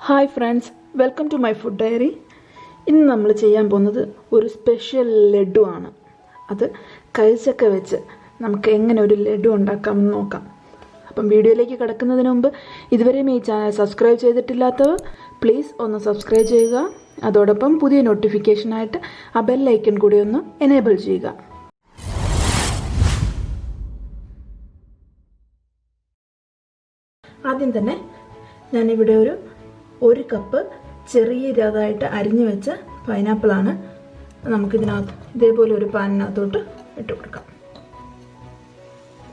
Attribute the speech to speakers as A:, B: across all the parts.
A: Hi friends, welcome to my food diary. ഇന്ന് നമ്മൾ ചെയ്യാൻ പോകുന്നത് ഒരു സ്പെഷ്യൽ ലഡു ആണ്. അത് കൈച്ചക്ക വെച്ച് നമുക്ക് എങ്ങനെ ഒരു ലഡു ഉണ്ടാക്കാമെന്ന് നോക്കാം. അപ്പം വീഡിയോയിലേക്ക് കിടക്കുന്നതിന് മുമ്പ് ഇതുവരെയും ഈ ചാനൽ സബ്സ്ക്രൈബ് ചെയ്തിട്ടില്ലാത്തവർ പ്ലീസ് ഒന്ന് സബ്സ്ക്രൈബ് ചെയ്യുക. അതോടൊപ്പം പുതിയ നോട്ടിഫിക്കേഷനായിട്ട് ആ ബെല്ലൈക്കൺ കൂടി ഒന്ന് എനേബിൾ ചെയ്യുക. ആദ്യം തന്നെ ഞാനിവിടെ ഒരു കപ്പ് ചെറിയ ഇതായിട്ട് അരിഞ്ഞു വെച്ച പൈനാപ്പിളാണ് നമുക്കിതിനകത്ത് ഇതേപോലെ ഒരു പാനിനകത്തോട്ട് ഇട്ട് കൊടുക്കാം.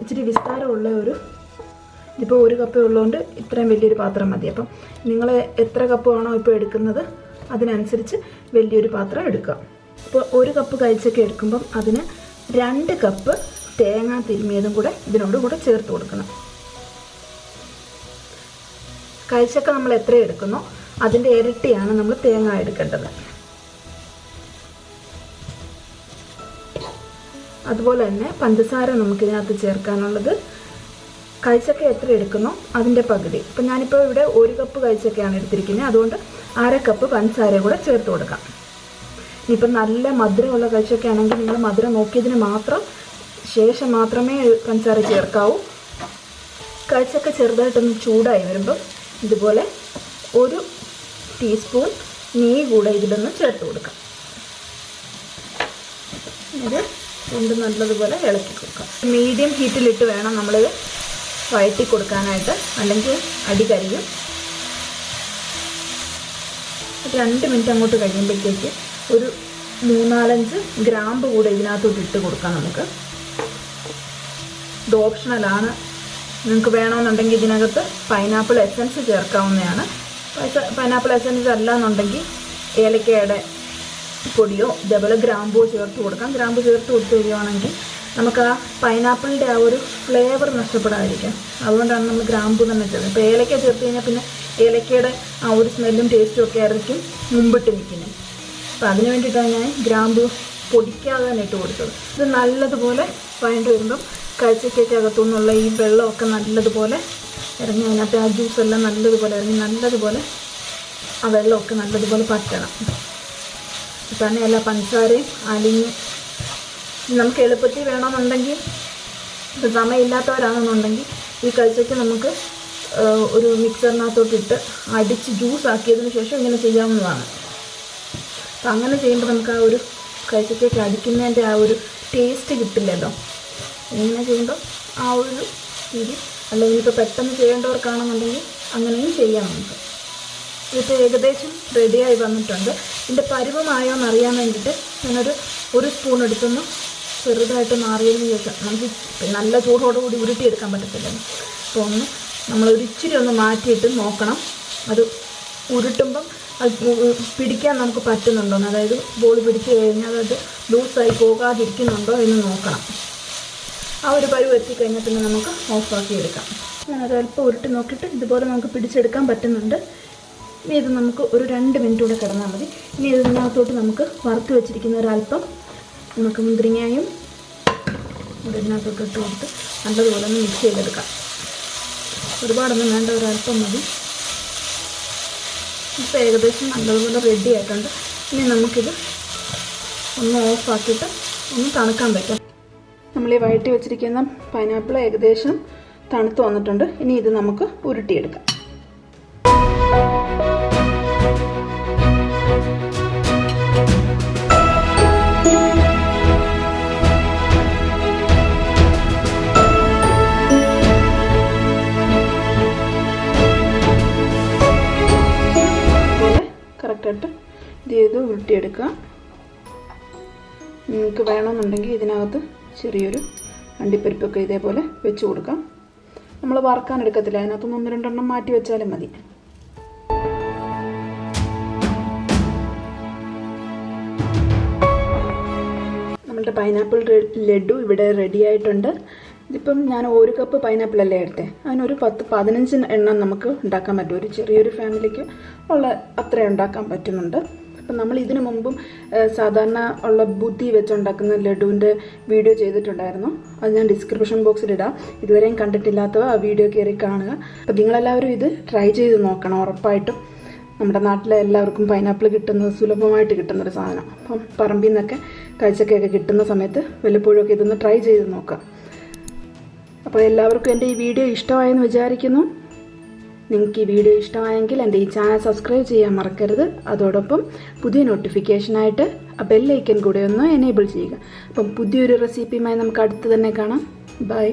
A: ഇച്ചിരി വിസ്താരമുള്ള ഇതിപ്പോൾ ഒരു കപ്പേ ഉള്ളതുകൊണ്ട് ഇത്രയും വലിയൊരു പാത്രം മതി. അപ്പം നിങ്ങൾ എത്ര കപ്പ് ആണോ ഇപ്പോൾ എടുക്കുന്നത് അതിനനുസരിച്ച് വലിയൊരു പാത്രം എടുക്കുക. ഇപ്പോൾ ഒരു കപ്പ് കഴിച്ചൊക്കെ എടുക്കുമ്പം അതിന് 2 കപ്പ് തേങ്ങ തിരുമിയതും കൂടെ ഇതിനോട് കൂടെ ചേർത്ത് കൊടുക്കണം. കഴിച്ചൊക്കെ നമ്മൾ എത്ര എടുക്കുന്നോ അതിൻ്റെ ഇരട്ടിയാണ് നമ്മൾ തേങ്ങ എടുക്കേണ്ടത്. അതുപോലെ തന്നെ പഞ്ചസാര നമുക്കിതിനകത്ത് ചേർക്കാനുള്ളത് കഴിച്ചൊക്ക എത്ര എടുക്കുന്നോ അതിൻ്റെ പകുതി. ഇപ്പം ഞാനിപ്പോൾ ഇവിടെ 1 കപ്പ് കഴിച്ചൊക്കെയാണ് എടുത്തിരിക്കുന്നത്, അതുകൊണ്ട് 1/2 കപ്പ് പഞ്ചസാര കൂടെ ചേർത്ത് കൊടുക്കാം. ഇനിയിപ്പം നല്ല മധുരമുള്ള കഴിച്ചൊക്കെ ആണെങ്കിൽ നിങ്ങൾ മധുരം നോക്കിയതിന് ശേഷം മാത്രമേ പഞ്ചസാര ചേർക്കാവൂ. കഴിച്ചൊക്കെ ചെറുതായിട്ടൊന്ന് ചൂടായി വരുമ്പം ഇതുപോലെ 1 ടീസ്പൂൺ നെയ്യ് കൂടെ ഇതിലൊന്ന് ചേർത്ത് കൊടുക്കാം. ഇത് നല്ലതുപോലെ ഇളക്കി കൊടുക്കാം. മീഡിയം ഹീറ്റിലിട്ട് വേണം നമ്മളിത് വഴറ്റി കൊടുക്കാനായിട്ട്, അല്ലെങ്കിൽ അടി കരിയും. 2 മിനിറ്റ് അങ്ങോട്ട് കഴിയുമ്പോഴത്തേക്ക് ഒരു 3-4 ഗ്രാമ്പ് കൂടെ ഇതിനകത്തോട്ട് ഇട്ട് കൊടുക്കാം. നമുക്ക് ഇത് ഓപ്ഷണലാണ്. നിങ്ങൾക്ക് വേണമെന്നുണ്ടെങ്കിൽ ഇതിനകത്ത് പൈനാപ്പിൾ എസൻസ് ചേർക്കാവുന്നതാണ്. പൈനാപ്പിൾ എസൻസ് അല്ല എന്നുണ്ടെങ്കിൽ ഏലക്കയുടെ പൊടിയോ ഇതേപോലെ ഗ്രാമ്പോ ചേർത്ത് കൊടുക്കാം. ഗ്രാമ്പ് ചേർത്ത് കൊടുത്തു കഴിയുവാണെങ്കിൽ നമുക്ക് ആ പൈനാപ്പിളിൻ്റെ ആ ഒരു ഫ്ലേവർ നഷ്ടപ്പെടാതിരിക്കാം. അതുകൊണ്ടാണ് നമ്മൾ ഗ്രാമ്പു തന്നെ ചേർക്കുന്നത്. ഇപ്പോൾ ഏലക്ക ചേർത്ത് കഴിഞ്ഞാൽ പിന്നെ ഏലക്കയുടെ ആ ഒരു സ്മെല്ലും ടേസ്റ്റും ഒക്കെ ആയിരിക്കും മുമ്പിട്ട് നിൽക്കുന്നത്. അപ്പോൾ അതിന് വേണ്ടിയിട്ടാണ് ഞാൻ ഗ്രാമ്പു പൊടിക്കാതെ തന്നെ ഇട്ട് കൊടുത്തത്. ഇത് നല്ലതുപോലെ വഴണ്ട് വരുമ്പം കഴിച്ചയ്ക്കൊക്കെ അകത്തുനിന്നുള്ള ഈ വെള്ളമൊക്കെ നല്ലതുപോലെ ഇറങ്ങി, അതിനകത്ത് ആ ജ്യൂസെല്ലാം നല്ലതുപോലെ ഇറങ്ങി നല്ലതുപോലെ ആ വെള്ളമൊക്കെ നല്ലതുപോലെ പറ്റണം. തന്നെ എല്ലാ പഞ്ചസാരയും അലിഞ്ഞ് നമുക്ക് എളുപ്പത്തിൽ വേണമെന്നുണ്ടെങ്കിൽ, ഇപ്പോൾ സമയമില്ലാത്തവരാണെന്നുണ്ടെങ്കിൽ ഈ കഴിച്ചയ്ക്ക് നമുക്ക് ഒരു മിക്സറിനകത്തോട്ടിട്ട് അടിച്ച് ജ്യൂസ് ആക്കിയതിന് ശേഷം ഇങ്ങനെ ചെയ്യാവുന്നതാണ്. അപ്പം അങ്ങനെ ചെയ്യുമ്പോൾ നമുക്ക് ആ ഒരു കഴിച്ചയ്ക്കൊക്കെ അടിക്കുന്നതിൻ്റെ ആ ഒരു ടേസ്റ്റ് കിട്ടില്ലല്ലോ. ഇങ്ങനെ ചെയ്യുമ്പോൾ ആ ഒരു രീതി, അല്ലെങ്കിൽ ഇപ്പോൾ പെട്ടെന്ന് ചെയ്യേണ്ടവർക്കാണെന്നുണ്ടെങ്കിൽ അങ്ങനെയും ചെയ്യാം നമുക്ക്. ഇതിപ്പോൾ ഏകദേശം റെഡിയായി വന്നിട്ടുണ്ട്. ഇതിൻ്റെ പരുവമായോ എന്നറിയാൻ വേണ്ടിയിട്ട് ഞാനൊരു സ്പൂൺ എടുത്തൊന്ന് ചെറുതായിട്ട് മാറിയതിന് ശേഷം, നമുക്ക് നല്ല ചൂടോടുകൂടി ഉരുട്ടിയെടുക്കാൻ പറ്റത്തില്ലല്ലോ. അപ്പോൾ നമ്മളൊരു ഇച്ചിരി ഒന്ന് മാറ്റിയിട്ട് നോക്കണം അത് ഉരുട്ടുമ്പം അത് പിടിക്കാൻ നമുക്ക് പറ്റുന്നുണ്ടോയെന്ന്. അതായത് ബോൾ പിടിച്ച് കഴിഞ്ഞാൽ അത് ലൂസായി പോകാതിരിക്കുന്നുണ്ടോ എന്ന് നോക്കണം. ആ ഒരു പരുവ് എത്തിക്കഴിഞ്ഞാൽ പിന്നെ നമുക്ക് ഓഫാക്കി എടുക്കാം. ഞാനത് അല്പം ഉരുട്ടി നോക്കിയിട്ട് ഇതുപോലെ നമുക്ക് പിടിച്ചെടുക്കാൻ പറ്റുന്നുണ്ട്. ഇനി ഇത് നമുക്ക് ഒരു 2 മിനിറ്റ് കൂടെ കിടന്നാൽ മതി. ഇനി ഇതിനകത്തോട്ട് നമുക്ക് വറുത്ത് വെച്ചിരിക്കുന്ന ഒരല്പം നമുക്ക് മുന്തിരിങ്ങയും ഇതിനകത്തോട്ട് ഇട്ട് കൊടുത്ത് നല്ലതുപോലെ ഒന്ന് മിക്സ് ചെയ്തെടുക്കാം. ഒരുപാടൊന്നും വേണ്ട, ഒരല്പം മതി. ഇപ്പോൾ ഏകദേശം നല്ലതുപോലെ റെഡി ആയിട്ടുണ്ട്. ഇനി നമുക്കിത് ഒന്ന് ഓഫാക്കിയിട്ട് ഒന്ന് തണുക്കാൻ പറ്റും. നമ്മൾ ഈ വഴറ്റി വെച്ചിരിക്കുന്ന പൈനാപ്പിൾ ഏകദേശം തണുത്ത് വന്നിട്ടുണ്ട്. ഇനി ഇത് നമുക്ക് ഉരുട്ടിയെടുക്കാം. കറക്റ്റായിട്ട് ഇത് ചെയ്ത് ഉരുട്ടിയെടുക്കുക. നിങ്ങൾക്ക് വേണമെന്നുണ്ടെങ്കിൽ ഇതിനകത്ത് ചെറിയൊരു അണ്ടിപ്പരിപ്പൊക്കെ ഇതേപോലെ വെച്ച് കൊടുക്കാം. നമ്മൾ വറുക്കാൻ എടുക്കത്തില്ല, അതിനകത്തുനിന്ന് 1-2 എണ്ണം മാറ്റി വെച്ചാലും മതി. നമ്മളുടെ പൈനാപ്പിൾ ലഡു ഇവിടെ റെഡി ആയിട്ടുണ്ട്. ഇതിപ്പം ഞാൻ 1 കപ്പ് പൈനാപ്പിളല്ലേ എടുത്തേ, അതിനൊരു 10-15 എണ്ണം നമുക്ക് ഉണ്ടാക്കാൻ പറ്റും. ഒരു ചെറിയൊരു ഫാമിലിക്ക് ഉള്ള അത്രയും ഉണ്ടാക്കാൻ പറ്റുന്നുണ്ട്. അപ്പം നമ്മൾ ഇതിനു മുമ്പും സാധാരണ ഉള്ള ബുദ്ധി വെച്ചുണ്ടാക്കുന്ന ലഡുവിൻ്റെ വീഡിയോ ചെയ്തിട്ടുണ്ടായിരുന്നു. അത് ഞാൻ ഡിസ്ക്രിപ്ഷൻ ബോക്സിലിടാം. ഇതുവരെയും കണ്ടിട്ടില്ലാത്തവ ആ വീഡിയോ കയറി കാണുക. അപ്പം നിങ്ങളെല്ലാവരും ഇത് ട്രൈ ചെയ്ത് നോക്കണം ഉറപ്പായിട്ടും. നമ്മുടെ നാട്ടിലെ എല്ലാവർക്കും പൈനാപ്പിൾ കിട്ടുന്നത് സുലഭമായിട്ട് കിട്ടുന്നൊരു സാധനം. അപ്പം പറമ്പിൽ നിന്നൊക്കെ കാഴ്ചക്കൊക്കെ കിട്ടുന്ന സമയത്ത് വല്ലപ്പോഴൊക്കെ ഇതൊന്ന് ട്രൈ ചെയ്ത് നോക്കാം. അപ്പോൾ എല്ലാവർക്കും എൻ്റെ ഈ വീഡിയോ ഇഷ്ടമായെന്ന് വിചാരിക്കുന്നു. നിങ്ങൾക്ക് ഈ വീഡിയോ ഇഷ്ടമായെങ്കിൽ എൻ്റെ ഈ ചാനൽ സബ്സ്ക്രൈബ് ചെയ്യാൻ മറക്കരുത്. അതോടൊപ്പം പുതിയ നോട്ടിഫിക്കേഷനായിട്ട് ആ ബെല്ലൈക്കൻ കൂടെ ഒന്ന് എനേബിൾ ചെയ്യുക. അപ്പം പുതിയൊരു റെസിപ്പിയുമായി നമുക്ക് അടുത്ത് തന്നെ കാണാം. ബൈ.